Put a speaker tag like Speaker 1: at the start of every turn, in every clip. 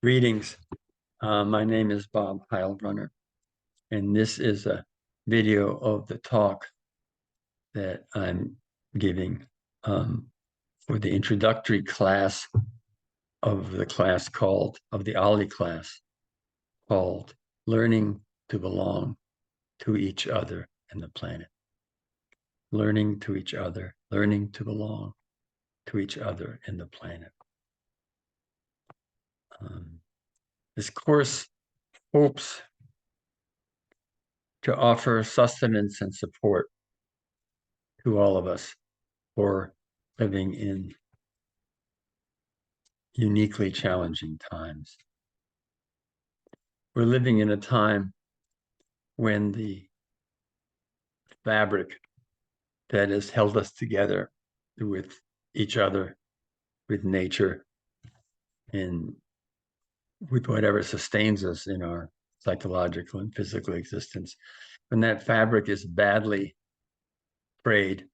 Speaker 1: Greetings. My name is Bob Heilbrunner, and this is a video of the talk that I'm giving for the introductory class of the OLLI class called Learning to Belong to Each Other and the Planet. Learning to each other, learning to belong to each other and the planet. This course hopes to offer sustenance and support to all of us for living in uniquely challenging times. We're living in a time when the fabric that has held us together with each other, with nature, and with whatever sustains us in our psychological and physical existence, when that fabric is badly frayed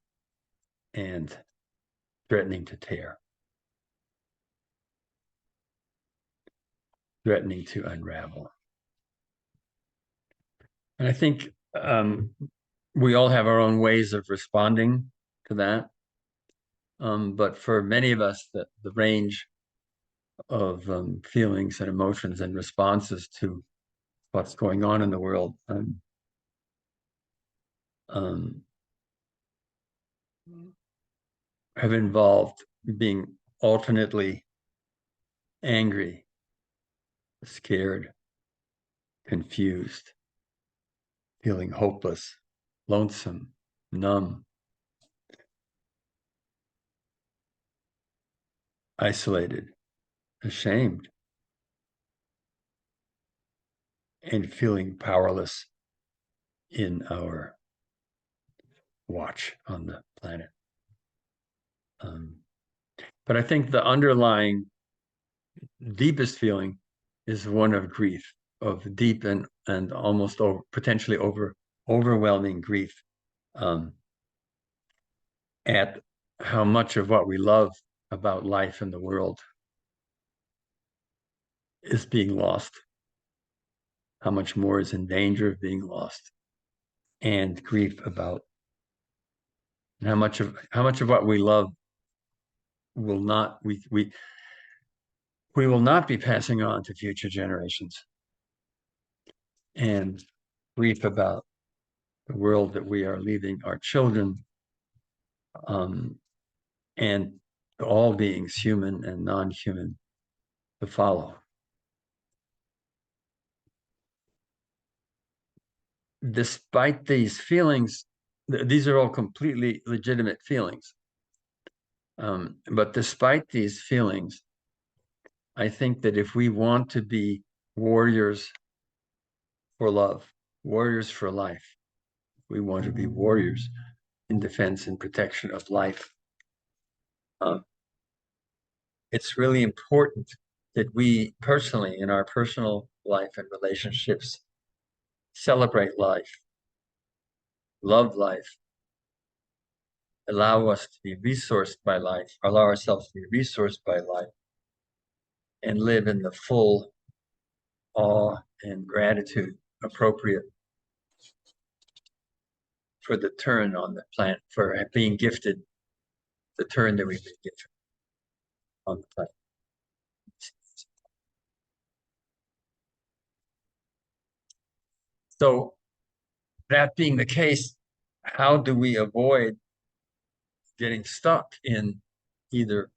Speaker 1: and threatening to tear, threatening to unravel. And I think we all have our own ways of responding to that. But for many of us, the range of feelings and emotions and responses to what's going on in the world have involved being alternately angry, scared, confused, feeling hopeless, lonesome, numb, isolated, ashamed, and feeling powerless in our watch on the planet. But I think the underlying deepest feeling is one of grief, of deep and almost potentially overwhelming grief at how much of what we love about life and the world is being lost, how much more is in danger of being lost, and grief about how much of what we love will not we will not be passing on to future generations, and grief about the world that we are leaving our children and all beings, human and non-human, to follow. Despite these feelings, these are all completely legitimate feelings. But despite these feelings, I think that if we want to be warriors for love, warriors for life, we want to be warriors in defense and protection of life, it's really important that we personally, in our personal life and relationships, celebrate life, love life, allow us to be resourced by life, allow ourselves to be resourced by life, and live in the full awe and gratitude appropriate for the turn on the planet, for being gifted the turn that we've been given on the planet. So that being the case, how do we avoid getting stuck in either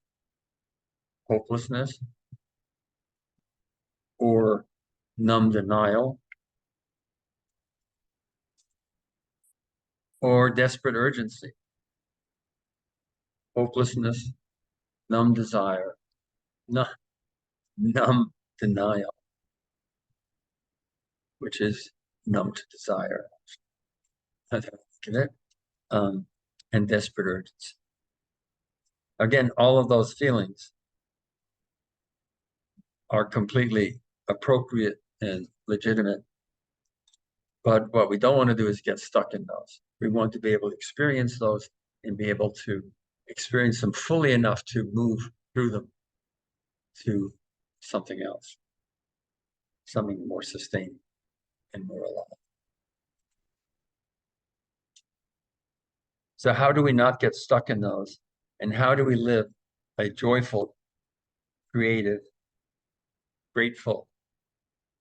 Speaker 1: hopelessness or numb denial or desperate urgency? Hopelessness, numb desire, numb denial, which is numb to desire, and desperate urgency. Again, all of those feelings are completely appropriate and legitimate, but what we don't want to do is get stuck in those. We want to be able to experience those and be able to experience them fully enough to move through them to something else, something more sustaining and more alive. So how do we not get stuck in those? And how do we live a joyful, creative, grateful,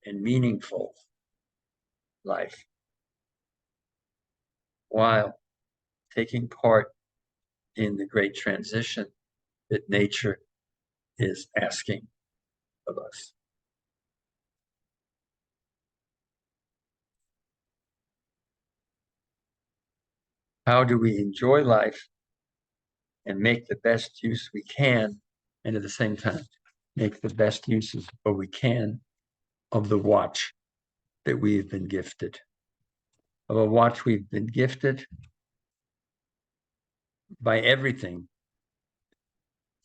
Speaker 1: and meaningful life while taking part in the great transition that nature is asking of us? How do we enjoy life and make the best use we can, and at the same time, make the best uses of we can of the watch that we've been gifted, of a watch we've been gifted by everything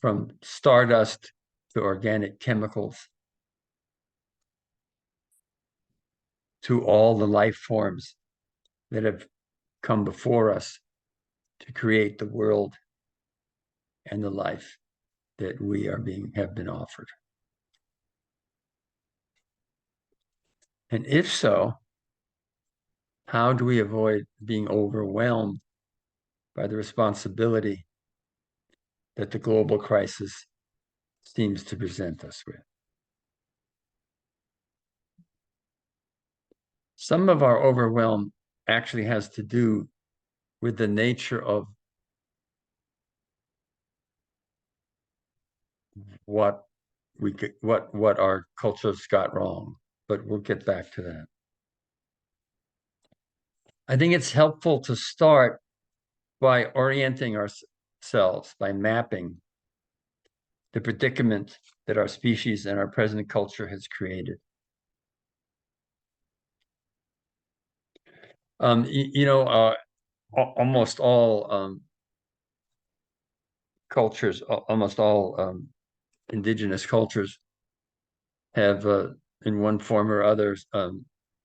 Speaker 1: from stardust to organic chemicals to all the life forms that have come before us to create the world and the life that we have been offered. And if so, how do we avoid being overwhelmed by the responsibility that the global crisis seems to present us with? Some of our overwhelm actually has to do with the nature of what our cultures got wrong, but we'll get back to that. I think it's helpful to start by orienting ourselves, by mapping the predicament that our species and our present culture has created. Almost all cultures, almost all indigenous cultures have, in one form or other,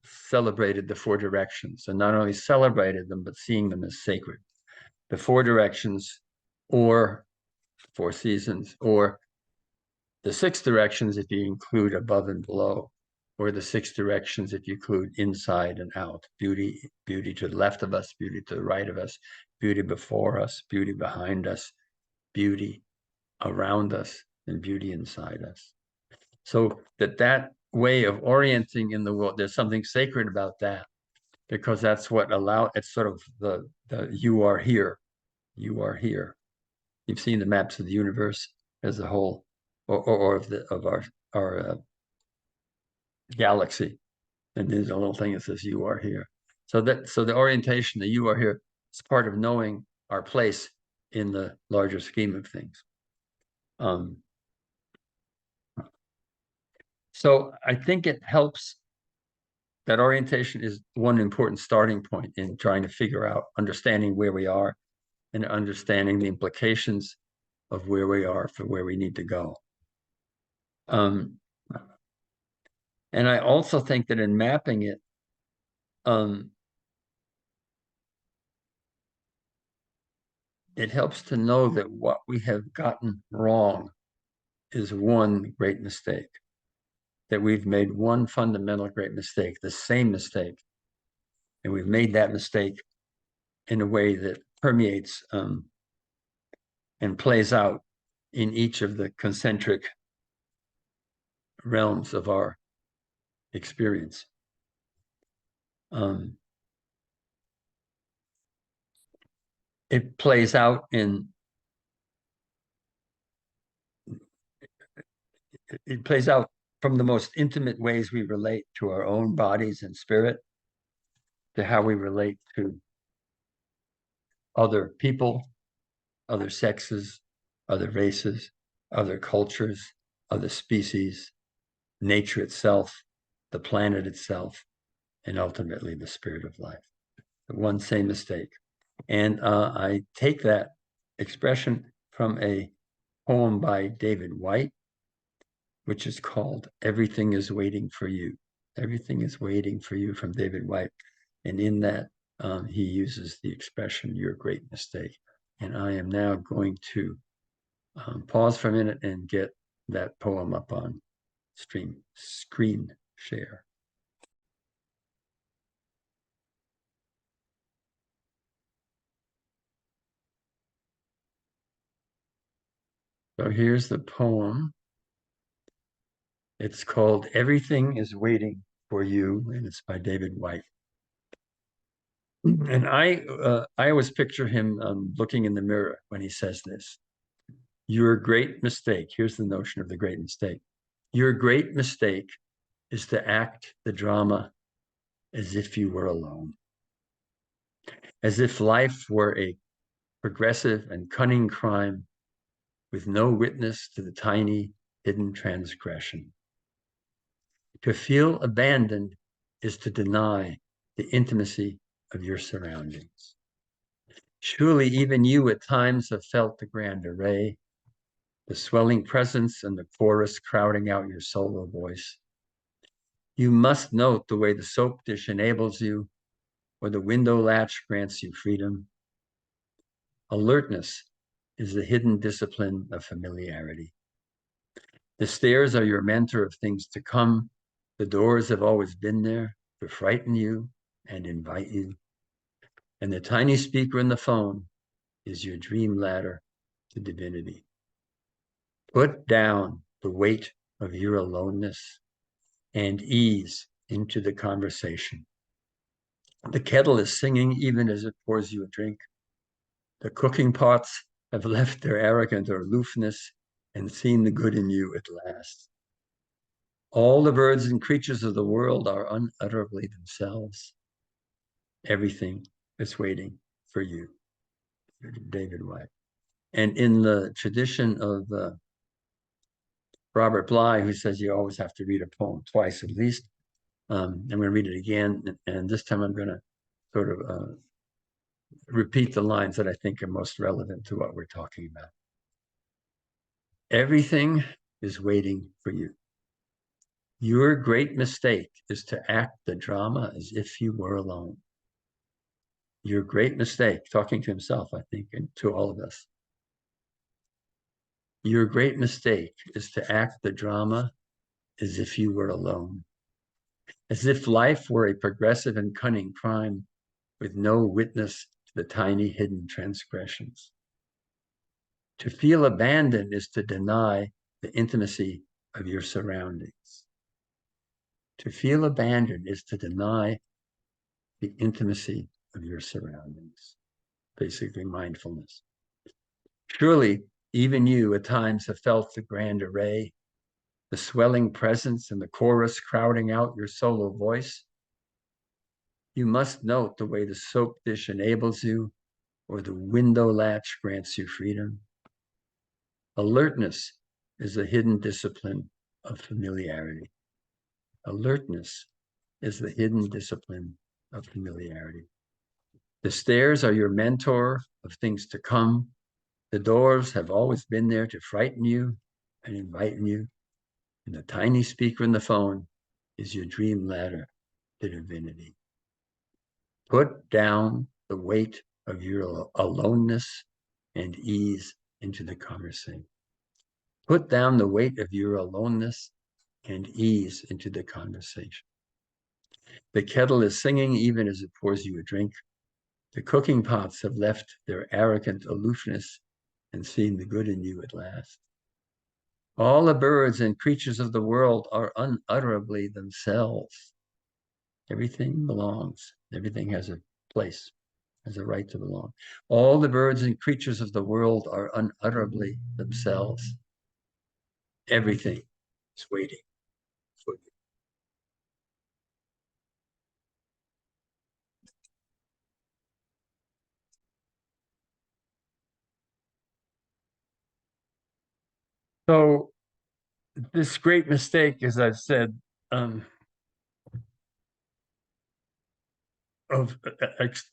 Speaker 1: celebrated the four directions, and not only celebrated them, but seeing them as sacred. The four directions, or four seasons, or the six directions if you include above and below, or the six directions if you include inside and out. Beauty to the left of us, beauty to the right of us, beauty before us, beauty behind us, beauty around us, and beauty inside us. So that way of orienting in the world, there's something sacred about that, because that's what it's sort of the you are here. You are here. You've seen the maps of the universe as a whole, or of our galaxy, and there's a little thing that says you are here. So the orientation that you are here is part of knowing our place in the larger scheme of things. So I think it helps. That orientation is one important starting point in trying to figure out, understanding where we are and understanding the implications of where we are for where we need to go. And I also think that in mapping it, it helps to know that what we have gotten wrong is one great mistake, that we've made one fundamental great mistake, the same mistake. And we've made that mistake in a way that permeates and plays out in each of the concentric realms of our experience. It plays out from the most intimate ways we relate to our own bodies and spirit, to how we relate to other people, other sexes, other races, other cultures, other species, nature itself, the planet itself, and ultimately the spirit of life. The one same mistake. And I take that expression from a poem by David White, which is called Everything is Waiting for You. Everything is Waiting for You, from David White. And in that, he uses the expression, your great mistake. And I am now going to pause for a minute and get that poem up on screen share. So here's the poem. It's called Everything is Waiting for You, and it's by David White. And I always picture him looking in the mirror when he says this. Your great mistake, here's the notion of the great mistake. Your great mistake is to act the drama as if you were alone, as if life were a progressive and cunning crime with no witness to the tiny hidden transgression. To feel abandoned is to deny the intimacy of your surroundings. Surely even you at times have felt the grand array, the swelling presence and the chorus crowding out your solo voice. You must note the way the soap dish enables you, or the window latch grants you freedom. Alertness is the hidden discipline of familiarity. The stairs are your mentor of things to come. The doors have always been there to frighten you and invite you. And the tiny speaker in the phone is your dream ladder to divinity. Put down the weight of your aloneness and ease into the conversation. The kettle is singing even as it pours you a drink. The cooking pots have left their arrogant aloofness and seen the good in you at last. All the birds and creatures of the world are unutterably themselves. Everything is waiting for you. David White. And in the tradition of Robert Bly, who says you always have to read a poem twice at least, I'm going to read it again. And this time I'm going to sort of repeat the lines that I think are most relevant to what we're talking about. Everything is waiting for you. Your great mistake is to act the drama as if you were alone. Your great mistake, talking to himself, I think, and to all of us. Your great mistake is to act the drama as if you were alone, as if life were a progressive and cunning crime with no witness to the tiny hidden transgressions. To feel abandoned is to deny the intimacy of your surroundings. To feel abandoned is to deny the intimacy of your surroundings, basically mindfulness. Surely, even you at times have felt the grand array, the swelling presence and the chorus crowding out your solo voice. You must note the way the soap dish enables you, or the window latch grants you freedom. Alertness is the hidden discipline of familiarity. Alertness is the hidden discipline of familiarity. The stairs are your mentor of things to come. The doors have always been there to frighten you and invite you. And the tiny speaker in the phone is your dream ladder to divinity. Put down the weight of your aloneness and ease into the conversation. Put down the weight of your aloneness and ease into the conversation. The kettle is singing even as it pours you a drink. The cooking pots have left their arrogant aloofness and seen the good in you at last. All the birds and creatures of the world are unutterably themselves. Everything belongs. Everything has a place, has a right to belong. All the birds and creatures of the world are unutterably themselves. Everything is waiting for you. So this great mistake, as I've said, of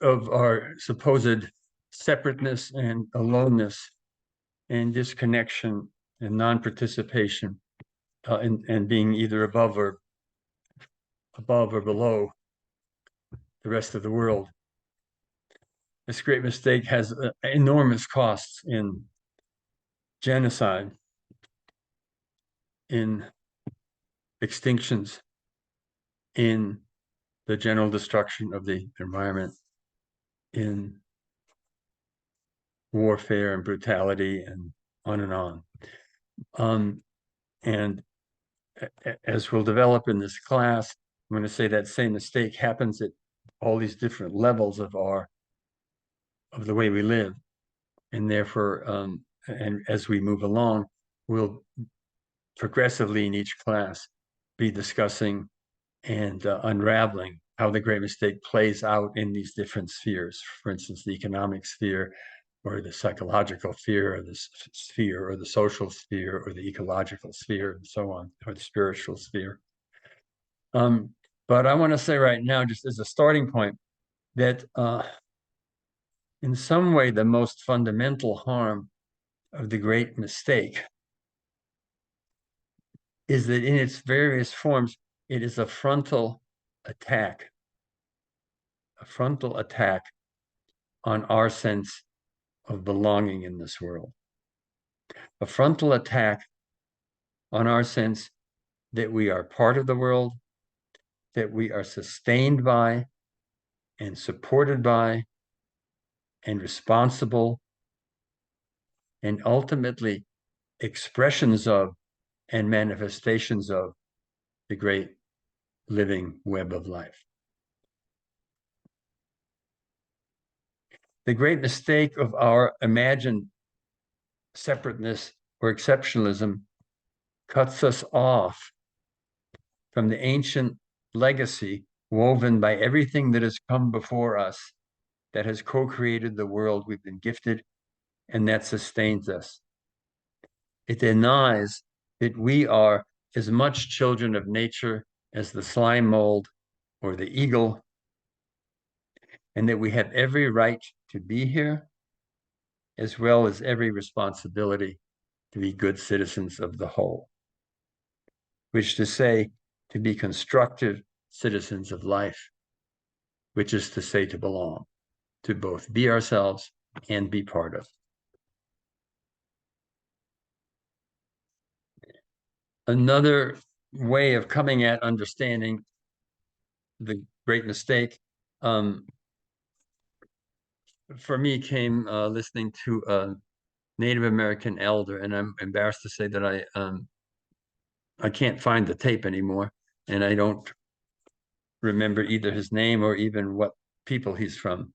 Speaker 1: our supposed separateness and aloneness and disconnection and non-participation and being either above or below the rest of the world. This great mistake has enormous costs in genocide, in extinctions, in the general destruction of the environment, in warfare and brutality, and on and on. And as we'll develop in this class, I'm going to say that same mistake happens at all these different levels of the way we live. And therefore, and as we move along, we'll progressively in each class be discussing and unraveling how the great mistake plays out in these different spheres. For instance, the economic sphere, or the psychological sphere, or the sphere, or the social sphere, or the ecological sphere, and so on, or the spiritual sphere. But I want to say right now, just as a starting point, that in some way, the most fundamental harm of the great mistake is that in its various forms, it is a frontal attack on our sense of belonging in this world, a frontal attack on our sense that we are part of the world, that we are sustained by and supported by and responsible and ultimately expressions of and manifestations of the great living web of life. The great mistake of our imagined separateness or exceptionalism cuts us off from the ancient legacy woven by everything that has come before us, that has co-created the world we've been gifted, and that sustains us. It denies that we are as much children of nature as the slime mold or the eagle, and that we have every right to be here, as well as every responsibility to be good citizens of the whole, which to say, to be constructive citizens of life, which is to say, to belong, to both be ourselves and be part of. Another way of coming at understanding the great mistake, for me, came listening to a Native American elder, and I'm embarrassed to say that I can't find the tape anymore, and I don't remember either his name or even what people he's from.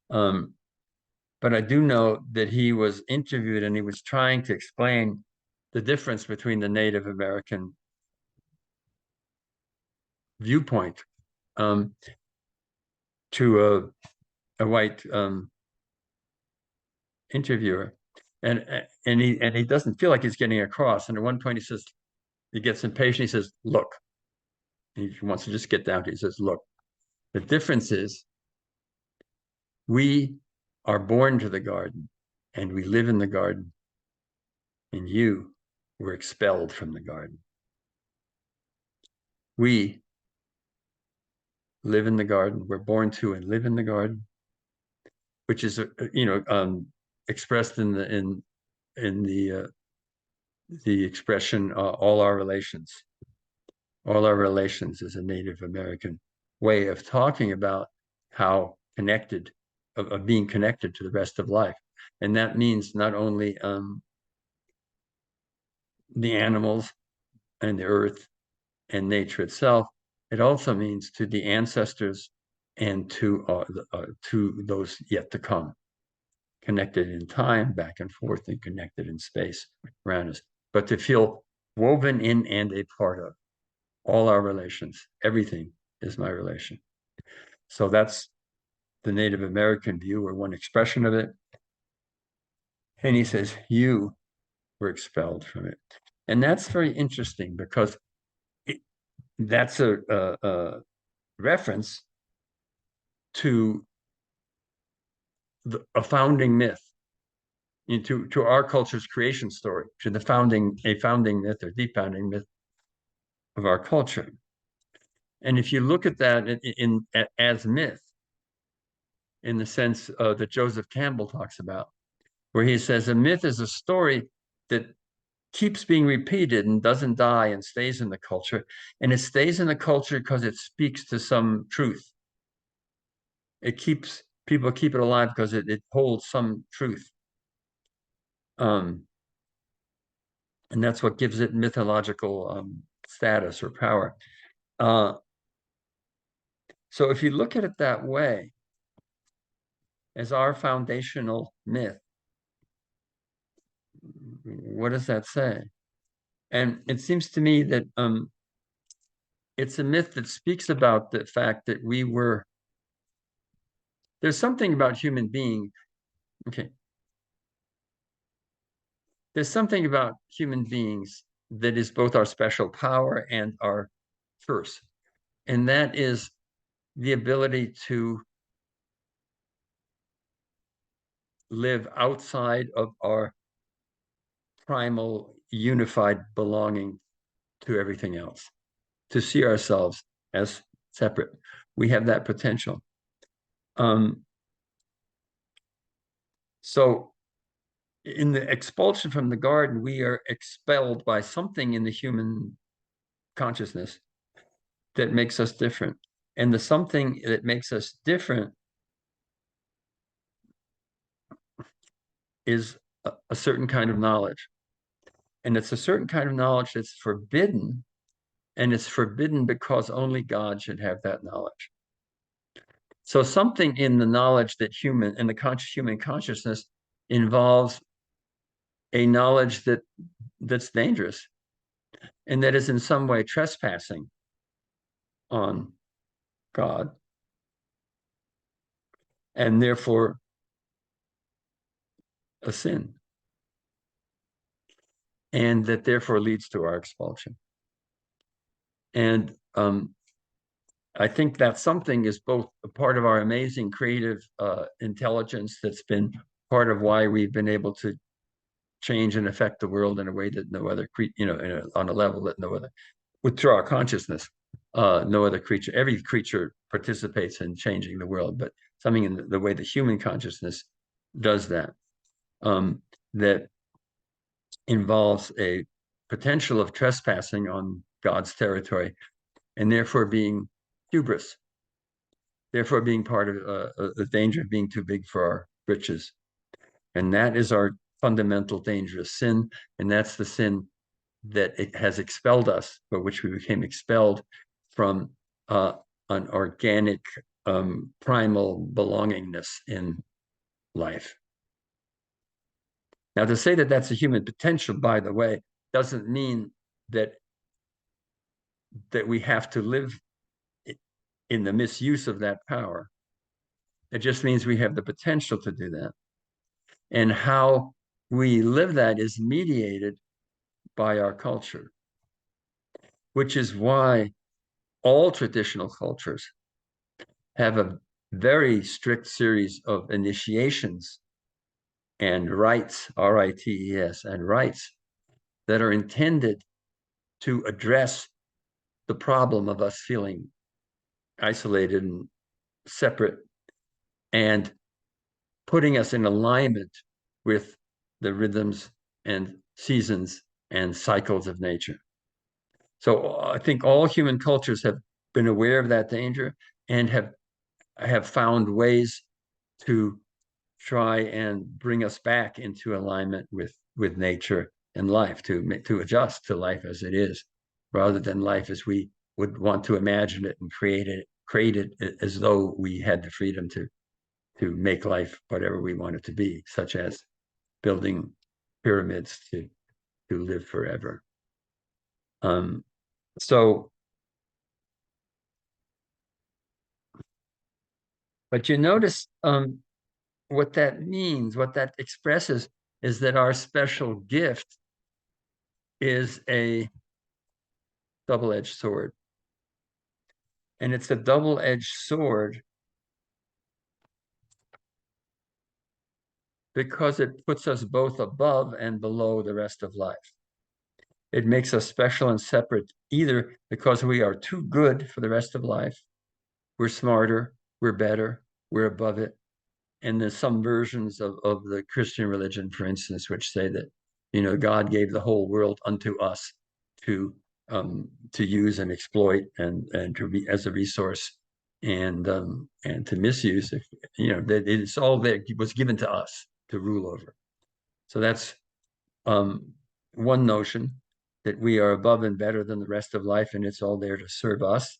Speaker 1: But I do know that he was interviewed and he was trying to explain the difference between the Native American viewpoint to a white interviewer, and he doesn't feel like he's getting across. And at one point, he gets impatient. He says, "Look," he wants to just get down to. He says, "Look, the difference is we are born to the garden, and we live in the garden, and you were expelled from the garden. We live in the garden. We're born to and live in the garden, which is expressed in the expression all our relations. All our relations is a Native American way of talking about how connected of being connected to the rest of life, and that means not only the animals and the earth and nature itself. It also means to the ancestors and to those yet to come, connected in time, back and forth, and connected in space around us. But to feel woven in and a part of all our relations, everything is my relation. So that's the Native American view, or one expression of it. And he says, you were expelled from it. And that's very interesting because that's a reference to a founding myth, to our culture's creation story, to a founding myth or the founding myth of our culture. And if you look at that as myth, in the sense that Joseph Campbell talks about, where he says a myth is a story that keeps being repeated and doesn't die and stays in the culture. And it stays in the culture because it speaks to some truth. People keep it alive because it holds some truth. And that's what gives it mythological status or power. So if you look at it that way, as our foundational myth, what does that say? And it seems to me that it's a myth that speaks about the fact that there's something about human being. Okay. There's something about human beings that is both our special power and our curse. And that is the ability to live outside of our primal unified belonging to everything else, to see ourselves as separate. We have that potential. So in the expulsion from the garden, we are expelled by something in the human consciousness that makes us different. And the something that makes us different is a certain kind of knowledge. And it's a certain kind of knowledge that's forbidden. And it's forbidden because only God should have that knowledge. So something in the knowledge that in the human consciousness involves a knowledge that's dangerous and that is in some way trespassing on God, and therefore a sin, and that therefore leads to our expulsion. And I think that something is both a part of our amazing creative intelligence that's been part of why we've been able to change and affect the world in a way that no other on a level that no other, through our consciousness, no other creature. Every creature participates in changing the world, but something in the way the human consciousness does that, that involves a potential of trespassing on God's territory, and therefore being hubris, therefore being part of the danger of being too big for our britches. And that is our fundamental dangerous sin, and that's the sin that it has expelled us, for which we became expelled from an organic, primal belongingness in life. Now, to say that that's a human potential, by the way, doesn't mean that we have to live in the misuse of that power. It just means we have the potential to do that. And how we live that is mediated by our culture, which is why all traditional cultures have a very strict series of initiations and rites, R-I-T-E-S, and rites that are intended to address the problem of us feeling isolated and separate, and putting us in alignment with the rhythms and seasons and cycles of nature. So I think all human cultures have been aware of that danger and have found ways to try and bring us back into alignment with nature and life, to adjust to life as it is, rather than life as we would want to imagine it and create it as though we had the freedom to make life whatever we want it to be, such as building pyramids to live forever. So, but you notice what that means, what that expresses, is that our special gift is a double-edged sword. And it's a double-edged sword because it puts us both above and below the rest of life. It makes us special and separate, either because we are too good for the rest of life, we're smarter, we're better, we're above it. And there's some versions of the Christian religion, for instance, which say that God gave the whole world unto us to use and exploit and to be as a resource and to misuse. If that it's all that was given to us to rule over. So that's one notion, that we are above and better than the rest of life, and it's all there to serve us,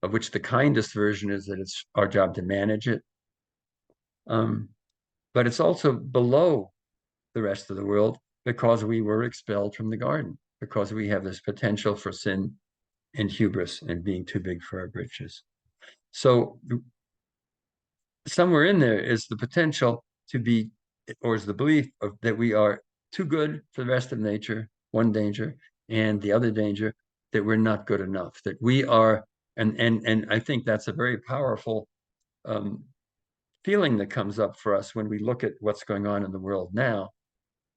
Speaker 1: of which the kindest version is that it's our job to manage it. But it's also below the rest of the world because we were expelled from the garden, because we have this potential for sin and hubris and being too big for our britches. So somewhere in there is the potential to be, or is the belief that we are too good for the rest of nature, one danger, and the other danger, that we're not good enough, that we are, and I think that's a very powerful feeling that comes up for us when we look at what's going on in the world now,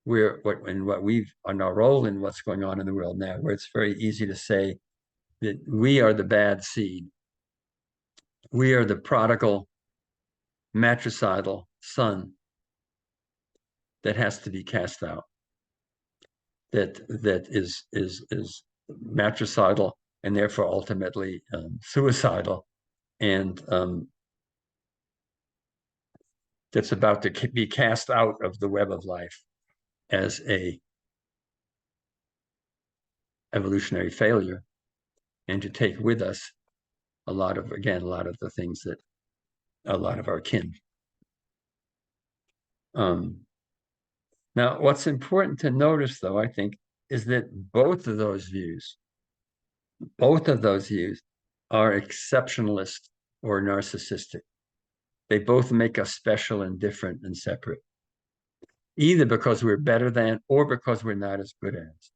Speaker 1: on our role in what's going on in the world now, where it's very easy to say that we are the bad seed. We are the prodigal, matricidal son that has to be cast out. That is matricidal and therefore ultimately suicidal, and that's about to be cast out of the web of life as a evolutionary failure, and to take with us a lot of the things that a lot of our kin. Now, what's important to notice, though, I think, is that both of those views are exceptionalist or narcissistic. They both make us special and different and separate, either because we're better than or because we're not as good as.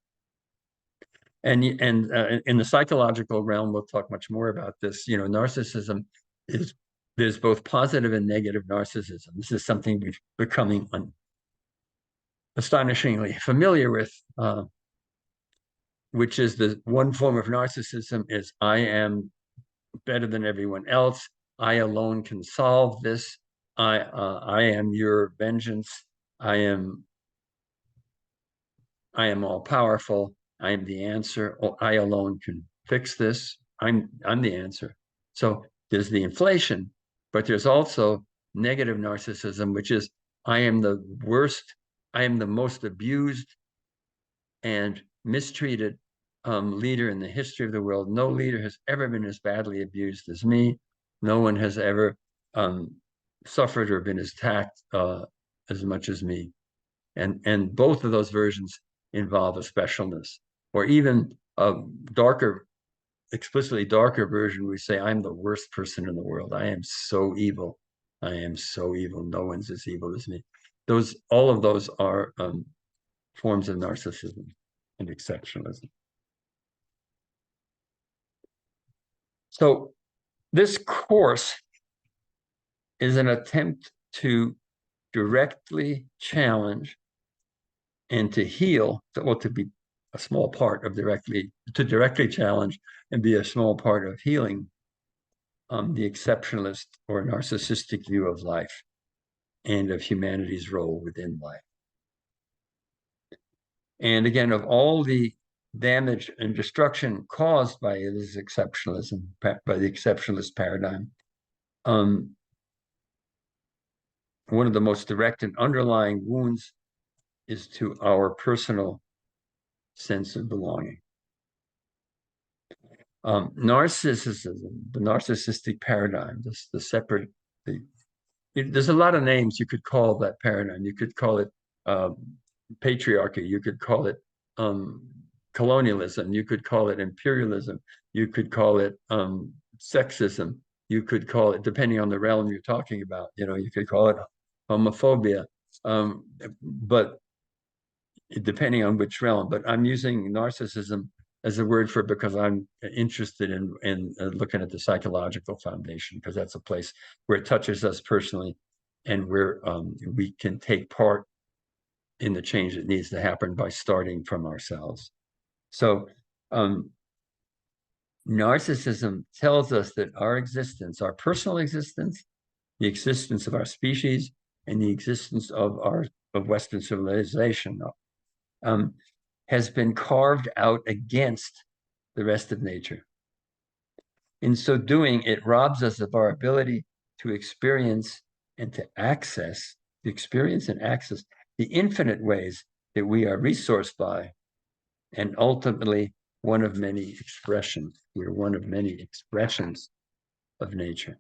Speaker 1: And in the psychological realm, we'll talk much more about this. Narcissism there's both positive and negative narcissism. This is something we're becoming astonishingly familiar with, which is the one form of narcissism is I am better than everyone else. I alone can solve this. I am your vengeance. I am all powerful. I am the answer. I alone can fix this. I'm the answer. So there's the inflation, but there's also negative narcissism, which is I am the worst. I am the most abused and mistreated leader in the history of the world. No leader has ever been as badly abused as me. No one has ever suffered or been attacked as much as me. And both of those versions involve a specialness, or even a explicitly darker version. We say, I'm the worst person in the world. I am so evil. I am so evil. No one's as evil as me. All of those are forms of narcissism and exceptionalism. So this course is an attempt to directly challenge and to heal, to be a small part of directly challenge and be a small part of healing the exceptionalist or narcissistic view of life and of humanity's role within life. And again, of all the damage and destruction caused by this exceptionalism, by the exceptionalist paradigm, one of the most direct and underlying wounds is to our personal sense of belonging. Narcissism, the narcissistic paradigm, there's a lot of names you could call that paradigm. You could call it patriarchy. You could call it colonialism. You could call it imperialism. You could call it sexism. You could call it, depending on the realm you're talking about, you could call it homophobia. But depending on which realm. But I'm using narcissism as a word for it because I'm interested in looking at the psychological foundation, because that's a place where it touches us personally and where we can take part in the change that needs to happen by starting from ourselves. So narcissism tells us that our existence, our personal existence, the existence of our species, and the existence of Western civilization has been carved out against the rest of nature. In so doing, it robs us of our ability to experience and to access, the infinite ways that we are resourced by, and ultimately one of many expressions. We're one of many expressions of nature.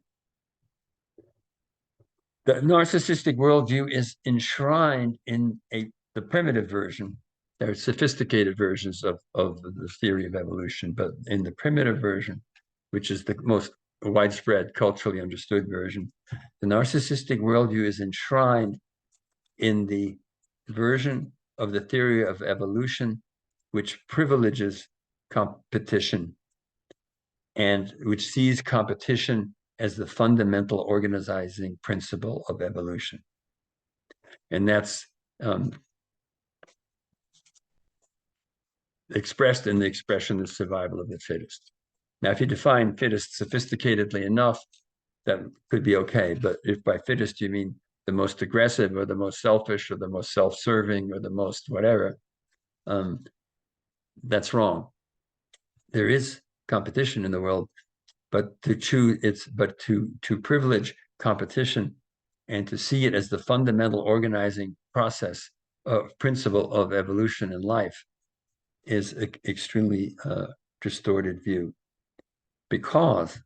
Speaker 1: The narcissistic worldview is enshrined in the primitive version. There are sophisticated versions of the theory of evolution, but in the primitive version, which is the most widespread, culturally understood version, the narcissistic worldview is enshrined in the version of the theory of evolution, which privileges competition and which sees competition as the fundamental organizing principle of evolution. And that's expressed in the expression of survival of the fittest. Now, if you define fittest sophisticatedly enough, that could be okay. But if by fittest you mean the most aggressive or the most selfish or the most self-serving or the most whatever, that's wrong. There is competition in the world, but to privilege competition and to see it as the fundamental organizing process of principle of evolution in life is an extremely distorted view, because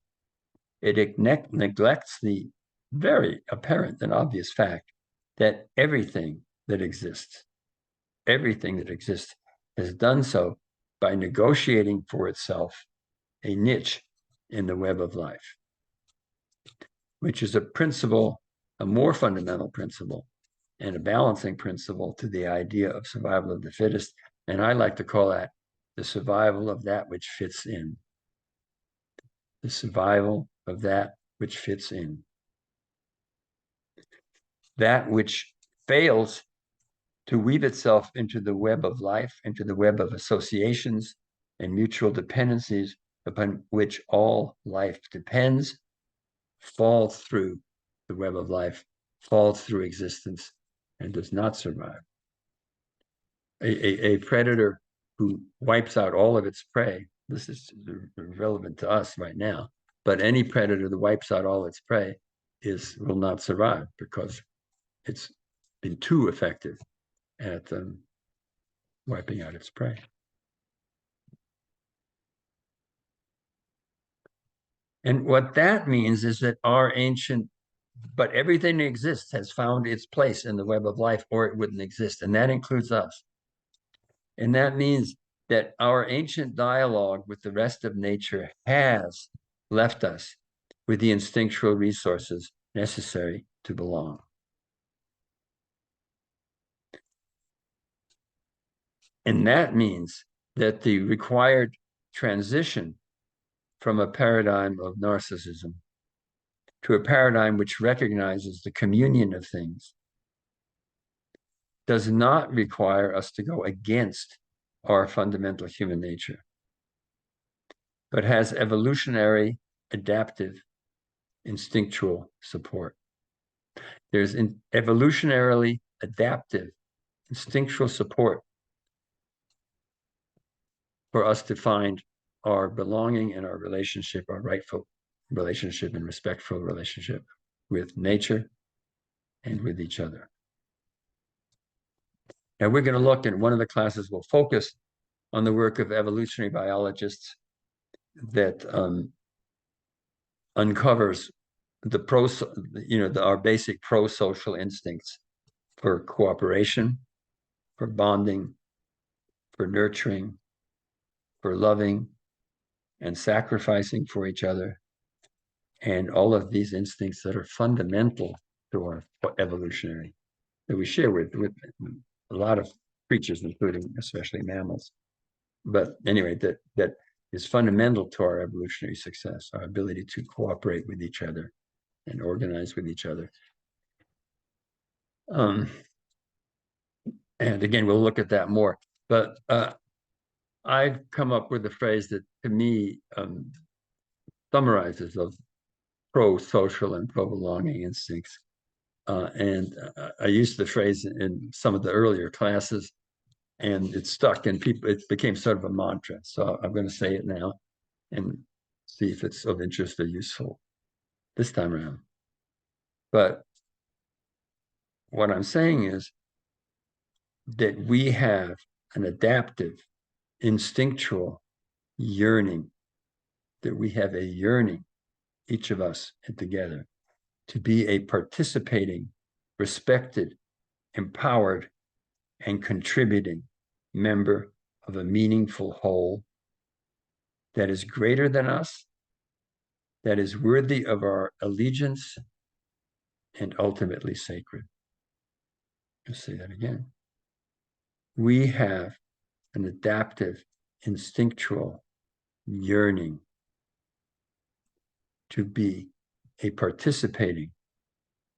Speaker 1: it neglects the very apparent and obvious fact that everything that exists has done so by negotiating for itself a niche in the web of life, which is a principle, a more fundamental principle, and a balancing principle to the idea of survival of the fittest. And I like to call that the survival of that which fits in. The survival of that which fits in. That which fails to weave itself into the web of life, into the web of associations and mutual dependencies upon which all life depends, falls through the web of life, falls through existence, and does not survive. A predator who wipes out all of its prey, this is relevant to us right now, but any predator that wipes out all its prey will not survive, because it's been too effective at wiping out its prey. And what that means is that but everything that exists has found its place in the web of life, or it wouldn't exist, and that includes us. And that means that our ancient dialogue with the rest of nature has left us with the instinctual resources necessary to belong. And that means that the required transition from a paradigm of narcissism to a paradigm which recognizes the communion of things does not require us to go against our fundamental human nature, but has evolutionary, adaptive, instinctual support. There's evolutionarily adaptive, instinctual support for us to find our belonging and our relationship, our rightful relationship and respectful relationship with nature and with each other. Now we're going to look at one of the classes will focus on the work of evolutionary biologists that uncovers our basic pro-social instincts for cooperation, for bonding, for nurturing, for loving and sacrificing for each other, and all of these instincts that are fundamental to our evolutionary, that we share with a lot of creatures, including especially mammals. But anyway, that is fundamental to our evolutionary success, our ability to cooperate with each other and organize with each other. And again, we'll look at that more. But I've come up with a phrase that, to me, summarizes those pro-social and pro-belonging instincts. And I used the phrase in some of the earlier classes, and it stuck, and people, it became sort of a mantra. So I'm going to say it now and see if it's of interest or useful this time around. But what I'm saying is that we have an adaptive, instinctual yearning, that we have a yearning, each of us and together, to be a participating, respected, empowered, and contributing member of a meaningful whole that is greater than us, that is worthy of our allegiance, and ultimately sacred. I'll say that again. We have an adaptive, instinctual yearning to be a participating,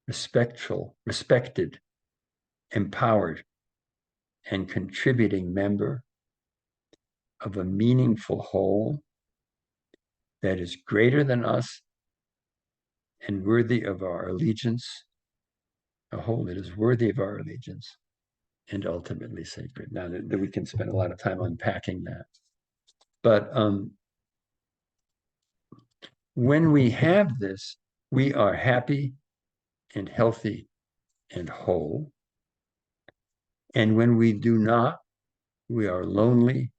Speaker 1: respected, empowered, and contributing member of a meaningful whole that is greater than us and worthy of our allegiance, a whole that is worthy of our allegiance and ultimately sacred. Now that we can spend a lot of time unpacking that. But when we have this, we are happy and healthy and whole. And when we do not, we are lonely,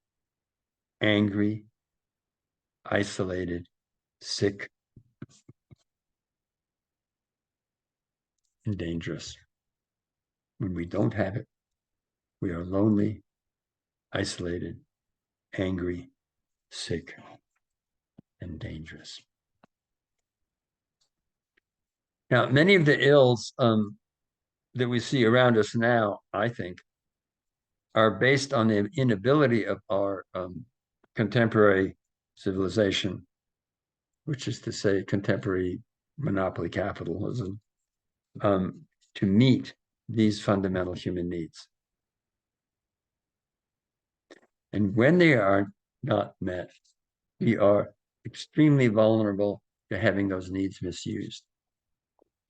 Speaker 1: angry, isolated, sick, and dangerous. When we don't have it, we are lonely, isolated, angry, sick, and dangerous. Now, many of the ills that we see around us now, I think, are based on the inability of our contemporary civilization, which is to say contemporary monopoly capitalism, to meet these fundamental human needs. And when they are not met, we are extremely vulnerable to having those needs misused,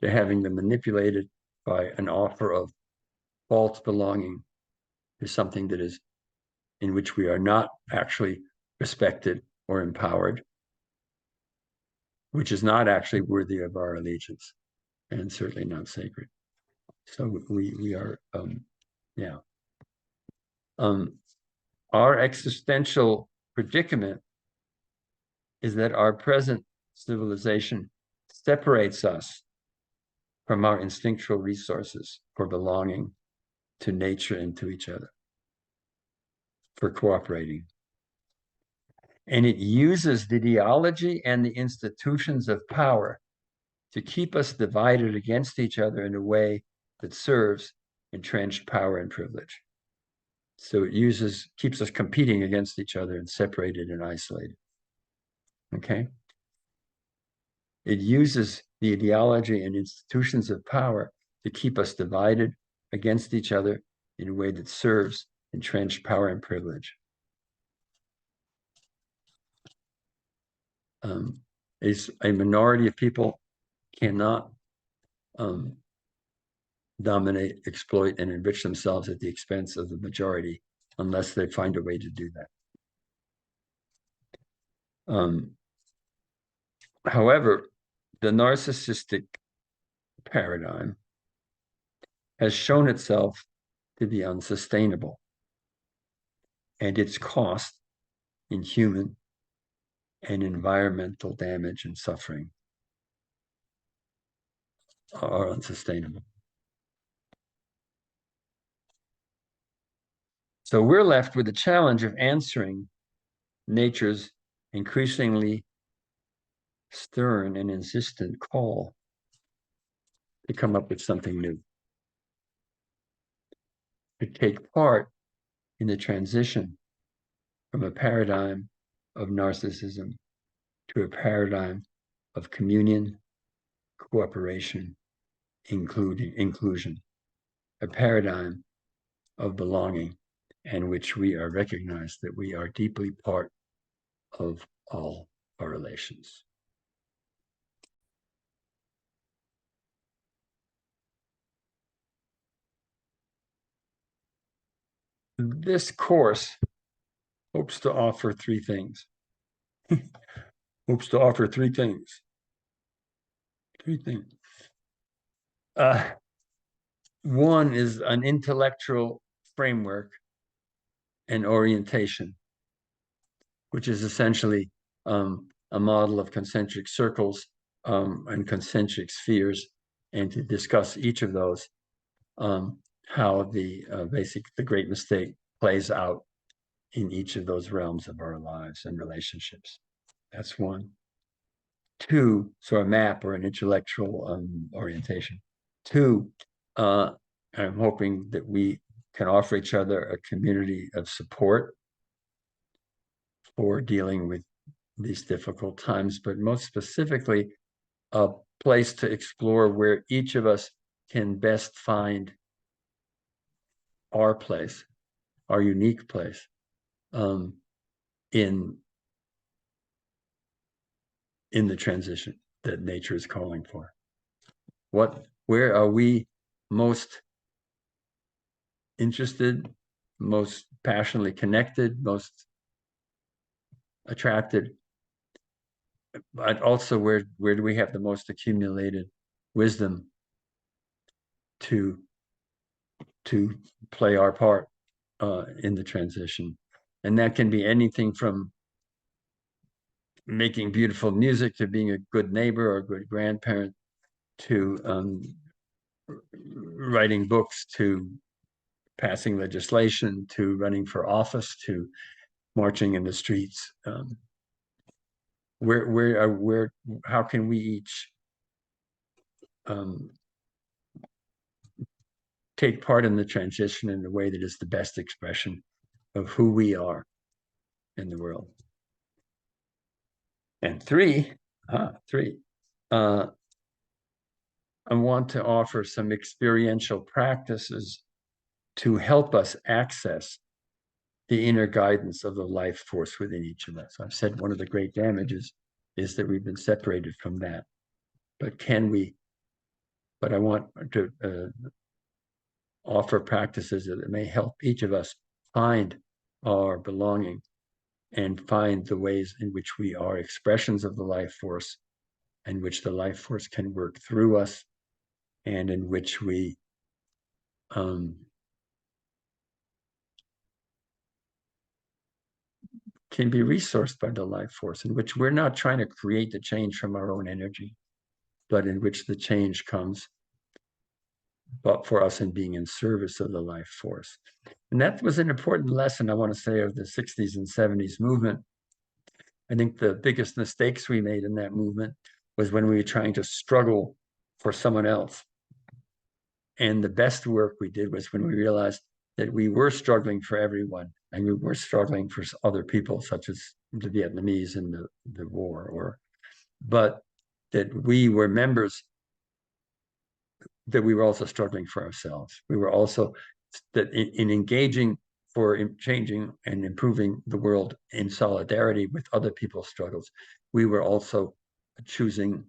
Speaker 1: to having them manipulated by an offer of false belonging to something that is in which we are not actually respected or empowered, which is not actually worthy of our allegiance and certainly not sacred. So we are, our existential predicament is that our present civilization separates us from our instinctual resources for belonging to nature and to each other, for cooperating. And it uses the ideology and the institutions of power to keep us divided against each other in a way that serves entrenched power and privilege. So it keeps us competing against each other and separated and isolated. Okay? It uses the ideology and institutions of power to keep us divided against each other in a way that serves entrenched power and privilege. A minority of people cannot dominate, exploit, and enrich themselves at the expense of the majority unless they find a way to do that. However, the narcissistic paradigm has shown itself to be unsustainable, and its cost in human and environmental damage and suffering are unsustainable. So we're left with the challenge of answering nature's increasingly stern and insistent call to come up with something new, to take part in the transition from a paradigm of narcissism to a paradigm of communion, cooperation, inclusion, a paradigm of belonging in which we are recognized that we are deeply part of all our relations. This course hopes to offer three things. Hopes to offer three things. Three things. One is an intellectual framework and orientation, which is essentially a model of concentric circles and concentric spheres, and to discuss each of those, how the great mistake plays out in each of those realms of our lives and relationships. That's one. Two, so a map or an intellectual orientation. Two, I'm hoping that we can offer each other a community of support for dealing with these difficult times, but most specifically, a place to explore where each of us can best find our place, our unique place, in the transition that nature is calling for. Where are we most interested, most passionately connected, most attracted, but also where do we have the most accumulated wisdom to play our part in the transition. And that can be anything from making beautiful music to being a good neighbor or a good grandparent to writing books to passing legislation to running for office to marching in the streets. How can we each take part in the transition in a way that is the best expression of who we are in the world? And three, I want to offer some experiential practices to help us access the inner guidance of the life force within each of us. I've said one of the great damages is that we've been separated from that. But I want to offer practices that may help each of us find our belonging and find the ways in which we are expressions of the life force, in which the life force can work through us, and in which we can be resourced by the life force, in which we're not trying to create the change from our own energy, but in which the change comes but for us in being in service of the life force. And that was an important lesson, I want to say, of the 60s and 70s movement. I think the biggest mistakes we made in that movement was when we were trying to struggle for someone else. And the best work we did was when we realized that we were struggling for everyone, and we were struggling for other people, such as the Vietnamese in the war, but that we were members, that we were also struggling for ourselves. We were also, that in engaging for changing and improving the world in solidarity with other people's struggles, we were also choosing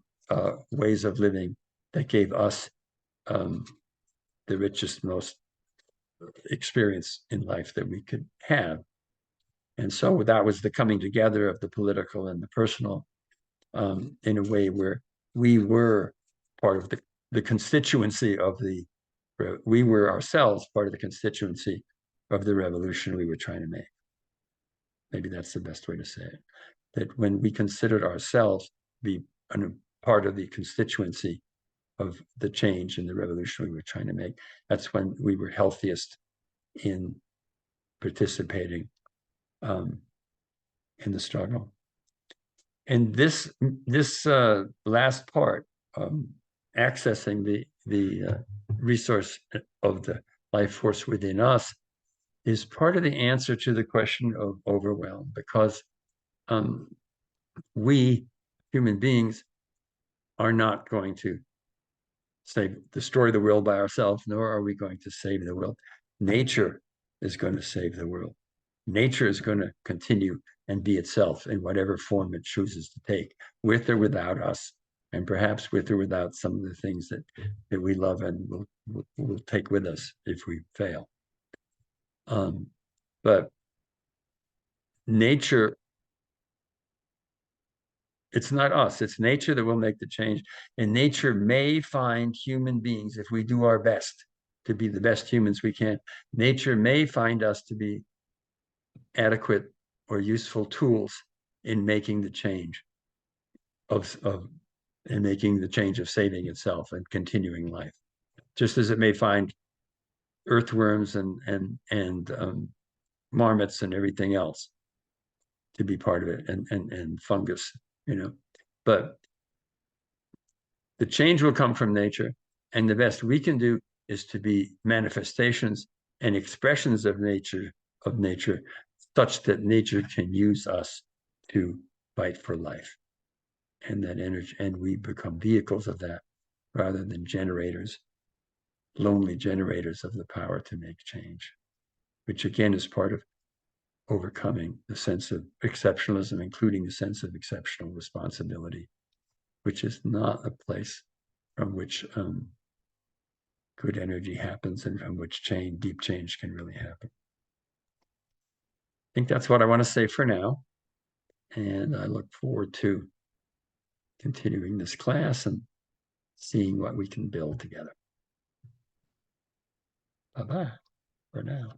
Speaker 1: ways of living that gave us the richest, most experience in life that we could have. And so that was the coming together of the political and the personal in a way where we were part of the constituency of we were ourselves part of the constituency of the revolution we were trying to make. Maybe that's the best way to say it. That when we considered ourselves be a part of the constituency of the change and the revolution we were trying to make, that's when we were healthiest in participating in the struggle. And this last part, accessing the resource of the life force within us, is part of the answer to the question of overwhelm, because we human beings are not going to destroy the world by ourselves, nor are we going to save the world. Nature is going to save the world. Nature is going to continue and be itself in whatever form it chooses to take, with or without us, and perhaps with or without some of the things that we love and will take with us if we fail. But nature, it's not us, it's nature that will make the change. And nature may find human beings, if we do our best to be the best humans we can, nature may find us to be adequate or useful tools in making the change of in making the change of saving itself and continuing life. Just as it may find earthworms and marmots and everything else to be part of it, and fungus, But the change will come from nature, and the best we can do is to be manifestations and expressions of nature, such that nature can use us to fight for life. And that energy, and we become vehicles of that rather than generators, lonely generators of the power to make change, which again is part of overcoming the sense of exceptionalism, including the sense of exceptional responsibility, which is not a place from which good energy happens and from which deep change can really happen. I think that's what I want to say for now. And I look forward to continuing this class and seeing what we can build together. Bye-bye for now.